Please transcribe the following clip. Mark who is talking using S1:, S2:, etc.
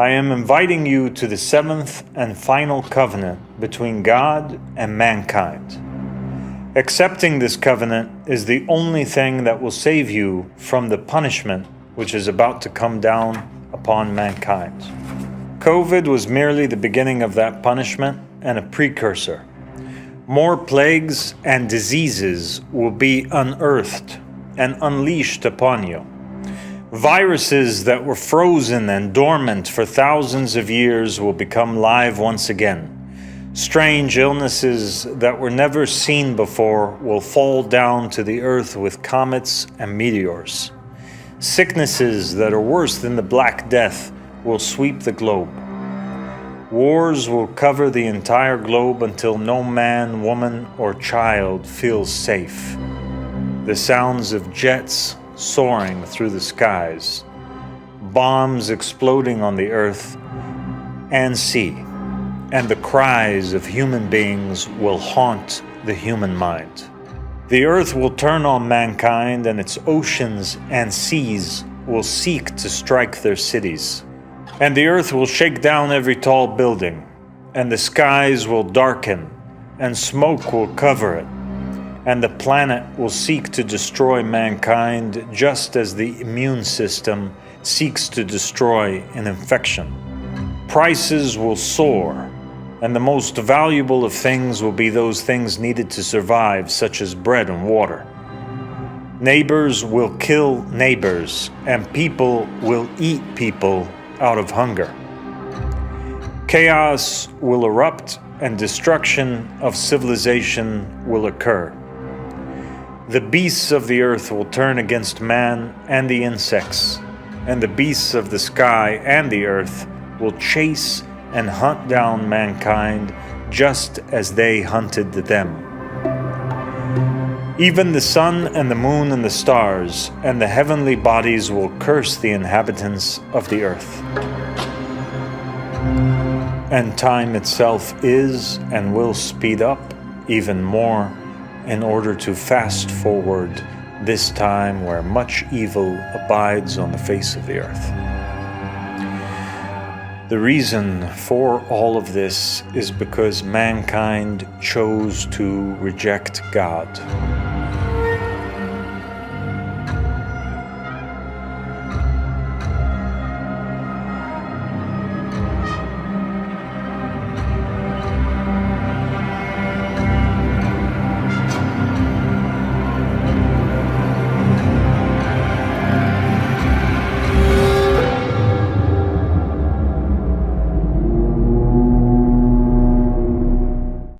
S1: I am inviting you to the seventh and final covenant between God and mankind. Accepting this covenant is the only thing that will save you from the punishment which is about to come down upon mankind. COVID was merely the beginning of that punishment and a precursor. More plagues and diseases will be unearthed and unleashed upon you. Viruses that were frozen and dormant for thousands of years will become live once again. Strange illnesses that were never seen before will fall down to the earth with comets and meteors. Sicknesses that are worse than the Black Death will sweep the globe. Wars will cover the entire globe until no man, woman, or child feels safe. The sounds of jets soaring through the skies, bombs exploding on the earth and sea, and the cries of human beings will haunt the human mind. The earth will turn on mankind, and its oceans and seas will seek to strike their cities. And the earth will shake down every tall building, and the skies will darken, and smoke will cover it. And the planet will seek to destroy mankind just as the immune system seeks to destroy an infection. Prices will soar, and the most valuable of things will be those things needed to survive, such as bread and water. Neighbors will kill neighbors, and people will eat people out of hunger. Chaos will erupt, and destruction of civilization will occur. The beasts of the earth will turn against man and the insects, and the beasts of the sky and the earth will chase and hunt down mankind just as they hunted them. Even the sun and the moon and the stars and the heavenly bodies will curse the inhabitants of the earth. And time itself is and will speed up even more in order to fast forward this time where much evil abides on the face of the earth. The reason for all of this is because mankind chose to reject God.